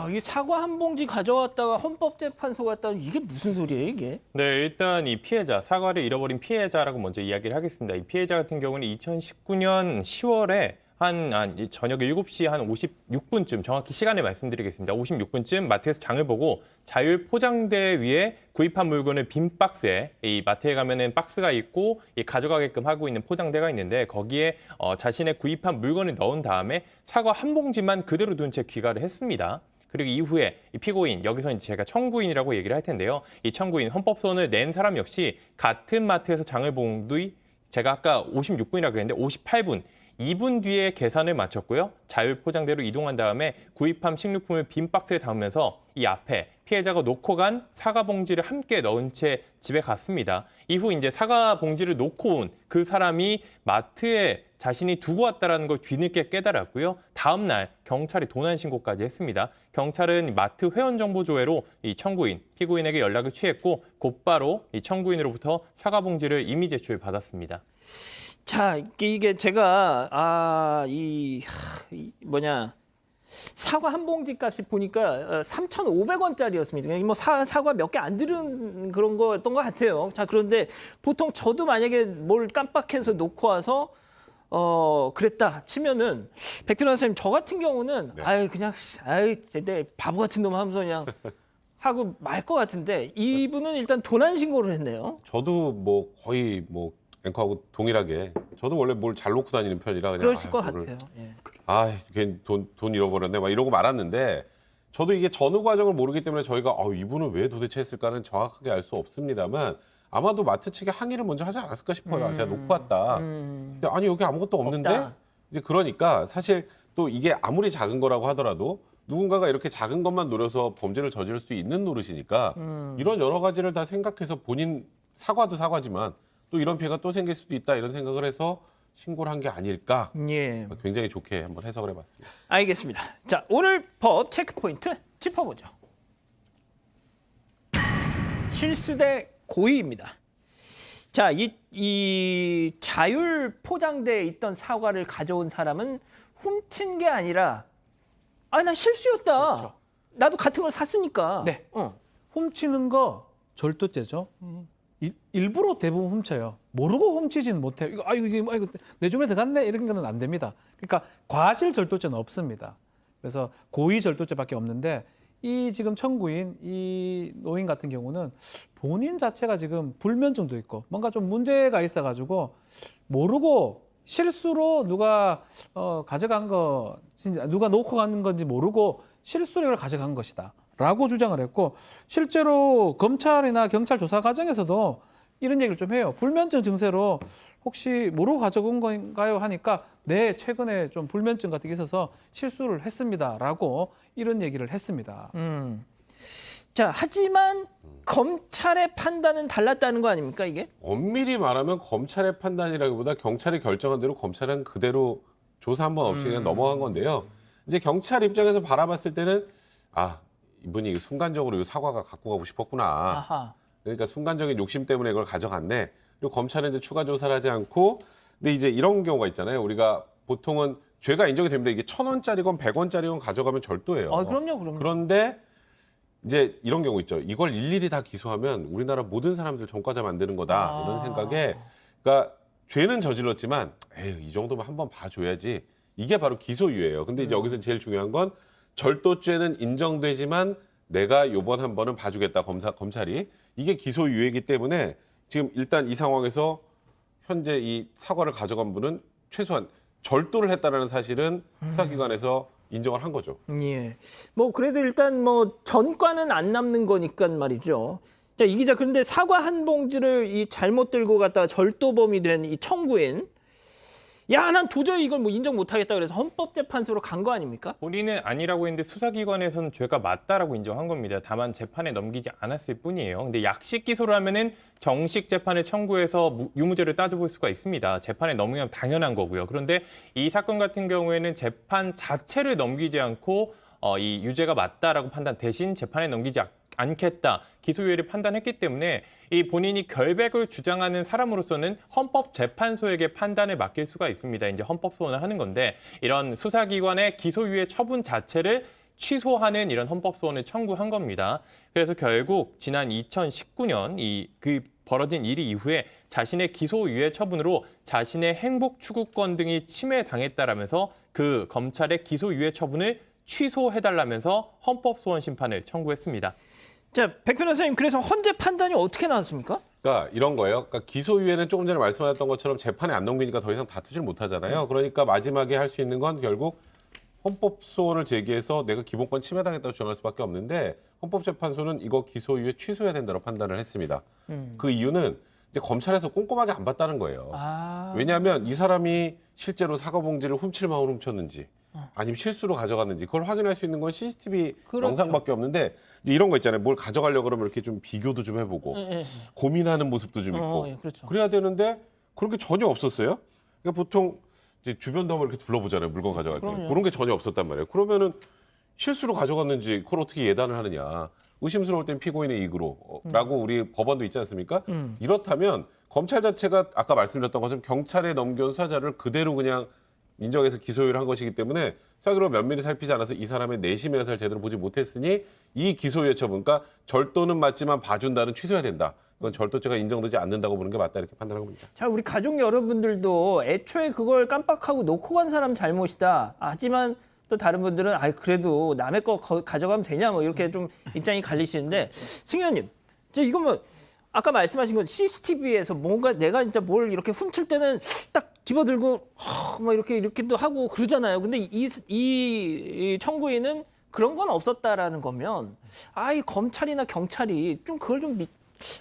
야, 이 사과 한 봉지 가져왔다가 헌법재판소 갔다 이게 무슨 소리예요, 이게? 네, 일단 이 피해자, 사과를 잃어버린 피해자라고 먼저 이야기를 하겠습니다. 이 피해자 같은 경우는 2019년 10월에 저녁 7시 한 56분쯤 정확히 시간을 말씀드리겠습니다. 56분쯤 마트에서 장을 보고 자율 포장대 위에 구입한 물건을 빈 박스에 이 마트에 가면은 박스가 있고 가져가게끔 하고 있는 포장대가 있는데 거기에 자신의 구입한 물건을 넣은 다음에 사과 한 봉지만 그대로 둔 채 귀가를 했습니다. 그리고 이후에 이 피고인, 여기서 이제 제가 청구인이라고 얘기를 할 텐데요. 이 청구인, 헌법소원을 낸 사람 역시 같은 마트에서 장을 본 뒤 제가 아까 56분이라고 그랬는데 58분, 2분 뒤에 계산을 마쳤고요. 자율 포장대로 이동한 다음에 구입한 식료품을 빈 박스에 담으면서 이 앞에 피해자가 놓고 간 사과 봉지를 함께 넣은 채 집에 갔습니다. 이후 이제 사과 봉지를 놓고 온 그 사람이 마트에 자신이 두고 왔다는 걸 뒤늦게 깨달았고요. 다음 날 경찰에 도난 신고까지 했습니다. 경찰은 마트 회원 정보 조회로 이 청구인, 피고인에게 연락을 취했고 곧바로 이 청구인으로부터 사과 봉지를 임의 제출받았습니다. 자, 이게 제가 사과 한 봉지 값이 보니까 3,500원짜리였습니다. 뭐 사과 몇 개 안 들은 그런 거였던 것 같아요. 자, 그런데 보통 저도 만약에 뭘 깜빡해서 놓고 와서 그랬다 치면은 백준환 선생님 저 같은 경우는 내 바보 같은 놈 하면서 그냥 하고 말 것 같은데 이분은 일단 도난 신고를 했네요. 저도 뭐 거의 뭐 앵커하고 동일하게 저도 원래 뭘 잘 놓고 다니는 편이라 그냥 그러실 것 같아요. 예. 괜히 돈 잃어버렸네 막 이러고 말았는데 저도 이게 전후 과정을 모르기 때문에 저희가 이분은 왜 도대체 했을까는 정확하게 알 수 없습니다만 아마도 마트 측에 항의를 먼저 하지 않았을까 싶어요. 제가 놓고 왔다. 근데 아니 여기 아무것도 없는데 없다. 이제 그러니까 사실 또 이게 아무리 작은 거라고 하더라도 누군가가 이렇게 작은 것만 노려서 범죄를 저지를 수 있는 노릇이니까 이런 여러 가지를 다 생각해서 본인 사과도 사과지만 또 이런 피해가 또 생길 수도 있다 이런 생각을 해서 신고를 한 게 아닐까 예. 굉장히 좋게 한번 해석을 해봤습니다. 알겠습니다. 자, 오늘 법 체크포인트 짚어보죠. 실수 대 고의입니다. 자, 이 자율 포장대에 있던 사과를 가져온 사람은 훔친 게 아니라 나 실수였다. 그렇죠. 나도 같은 걸 샀으니까. 네. 훔치는 거 절도죄죠. 일부러 대부분 훔쳐요. 모르고 훔치지는 못해요. 이거 내 주머니에 들어갔네 이런 거는 안 됩니다. 그러니까 과실 절도죄는 없습니다. 그래서 고의 절도죄밖에 없는데 이 지금 청구인 이 노인 같은 경우는 본인 자체가 지금 불면증도 있고 뭔가 좀 문제가 있어가지고 모르고 실수로 누가 가져간 거 진짜 누가 놓고 가는 건지 모르고 실수로 이걸 가져간 것이다. 라고 주장을 했고 실제로 검찰이나 경찰 조사 과정에서도 이런 얘기를 좀 해요. 불면증 증세로 혹시 모르고 가져온 건가요? 하니까 네, 최근에 좀 불면증 같은 게 있어서 실수를 했습니다. 라고 이런 얘기를 했습니다. 자, 하지만 검찰의 판단은 달랐다는 거 아닙니까, 이게? 엄밀히 말하면 검찰의 판단이라기보다 경찰이 결정한 대로 검찰은 그대로 조사 한 번 없이 그냥 넘어간 건데요. 이제 경찰 입장에서 바라봤을 때는 이분이 순간적으로 이 사과가 갖고 가고 싶었구나. 아하. 그러니까 순간적인 욕심 때문에 이걸 가져갔네. 그리고 검찰은 이제 추가 조사를 하지 않고, 근데 이제 이런 경우가 있잖아요. 우리가 보통은 죄가 인정이 됩니다. 이게 1,000원짜리건 100원짜리건 가져가면 절도예요. 그럼요. 그런데 이제 이런 경우 있죠. 이걸 일일이 다 기소하면 우리나라 모든 사람들 전과자 만드는 거다. 이런 생각에, 그러니까 죄는 저질렀지만, 이 정도면 한번 봐줘야지. 이게 바로 기소유예요. 근데 이제 여기서 제일 중요한 건 절도죄는 인정되지만 내가 요번 한 번은 봐주겠다 검찰이 이게 기소유예이기 때문에 지금 일단 이 상황에서 현재 이 사과를 가져간 분은 최소한 절도를 했다라는 사실은 수사기관에서 인정을 한 거죠. 예. 뭐 그래도 일단 뭐 전과는 안 남는 거니까 말이죠. 자, 이 기자 그런데 사과 한 봉지를 이 잘못 들고 갔다가 절도범이 된 이 청구인 난 도저히 이걸 뭐 인정 못하겠다 그래서 헌법재판소로 간 거 아닙니까? 본인은 아니라고 했는데 수사기관에서는 죄가 맞다라고 인정한 겁니다. 다만 재판에 넘기지 않았을 뿐이에요. 근데 약식 기소를 하면은 정식 재판을 청구해서 유무죄를 따져볼 수가 있습니다. 재판에 넘으면 당연한 거고요. 그런데 이 사건 같은 경우에는 재판 자체를 넘기지 않고 이 유죄가 맞다라고 판단 대신 재판에 넘기지 않겠다. 기소유예를 판단했기 때문에 이 본인이 결백을 주장하는 사람으로서는 헌법재판소에게 판단을 맡길 수가 있습니다. 이제 헌법소원을 하는 건데 이런 수사기관의 기소유예 처분 자체를 취소하는 이런 헌법 소원을 청구한 겁니다. 그래서 결국 지난 2019년 그 벌어진 일이 이후에 자신의 기소유예 처분으로 자신의 행복 추구권 등이 침해당했다라면서 그 검찰의 기소유예 처분을 취소해달라면서 헌법소원 심판을 청구했습니다. 자, 백 변호사님, 그래서 헌재 판단이 어떻게 나왔습니까? 그러니까 이런 거예요. 그러니까 기소유예는 조금 전에 말씀하셨던 것처럼 재판에 안 넘기니까 더 이상 다투질 못하잖아요. 그러니까 마지막에 할 수 있는 건 결국 헌법소원을 제기해서 내가 기본권 침해당했다고 주장할 수밖에 없는데 헌법재판소는 이거 기소유예 취소해야 된다고 판단을 했습니다. 그 이유는 이제 검찰에서 꼼꼼하게 안 봤다는 거예요. 왜냐하면 이 사람이 실제로 사과봉지를 훔칠 마음으로 훔쳤는지 아니면 실수로 가져갔는지 그걸 확인할 수 있는 건 CCTV 그렇죠. 영상밖에 없는데 이제 이런 거 있잖아요. 뭘 가져가려고 그러면 이렇게 좀 비교도 좀 해보고 고민하는 모습도 좀 있고 예, 그렇죠. 그래야 되는데 그런 게 전혀 없었어요. 그러니까 보통 이제 주변도 한번 이렇게 둘러보잖아요. 물건 가져갈 때. 그럼요. 그런 게 전혀 없었단 말이에요. 그러면은 실수로 가져갔는지 그걸 어떻게 예단을 하느냐. 의심스러울 땐 피고인의 이익으로라고 우리 법원도 있지 않습니까? 이렇다면 검찰 자체가 아까 말씀드렸던 것처럼 경찰에 넘겨온 수사자를 그대로 그냥 인정해서 기소유예를 한 것이기 때문에 수사기록 면밀히 살피지 않아서 이 사람의 내심의 여사를 제대로 보지 못했으니 이 기소유예 처분, 그러니까 절도는 맞지만 봐준다는 취소해야 된다. 그건 절도죄가 인정되지 않는다고 보는 게 맞다 이렇게 판단하고 있습니다. 자, 우리 가족 여러분들도 애초에 그걸 깜빡하고 놓고 간 사람 잘못이다. 하지만 또 다른 분들은 그래도 남의 거 가져가면 되냐 뭐 이렇게 좀 입장이 갈리시는데 승현님, 이거 뭐 아까 말씀하신 건 CCTV에서 뭔가 내가 진짜 뭘 이렇게 훔칠 때는 딱 집어들고 막 이렇게도 하고 그러잖아요. 근데 이 청구인은 그런 건 없었다라는 거면 이 검찰이나 경찰이 좀 그걸 좀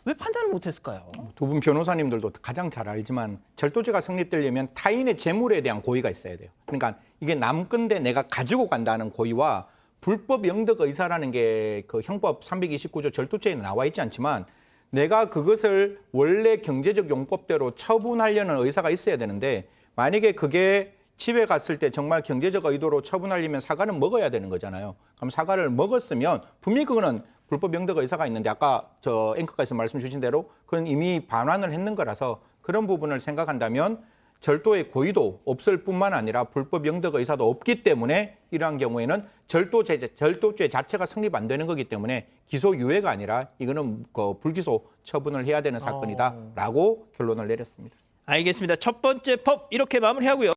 왜 판단을 못했을까요? 두 분 변호사님들도 가장 잘 알지만 절도죄가 성립되려면 타인의 재물에 대한 고의가 있어야 돼요. 그러니까 이게 남 건데 내가 가지고 간다는 고의와 불법 영득 의사라는 게 그 형법 329조 절도죄에 나와 있지 않지만 내가 그것을 원래 경제적 용법대로 처분하려는 의사가 있어야 되는데 만약에 그게 집에 갔을 때 정말 경제적 의도로 처분하려면 사과는 먹어야 되는 거잖아요. 그럼 사과를 먹었으면 분명히 그거는 불법 영득 의사가 있는데 아까 저 앵커께서 말씀 주신 대로 그건 이미 반환을 했는 거라서 그런 부분을 생각한다면 절도의 고의도 없을 뿐만 아니라 불법 영득 의사도 없기 때문에 이러한 경우에는 절도죄 자체가 성립 안 되는 거기 때문에 기소유예가 아니라 이거는 그 불기소 처분을 해야 되는 사건이다라고 결론을 내렸습니다. 알겠습니다. 첫 번째 법 이렇게 마무리하고요.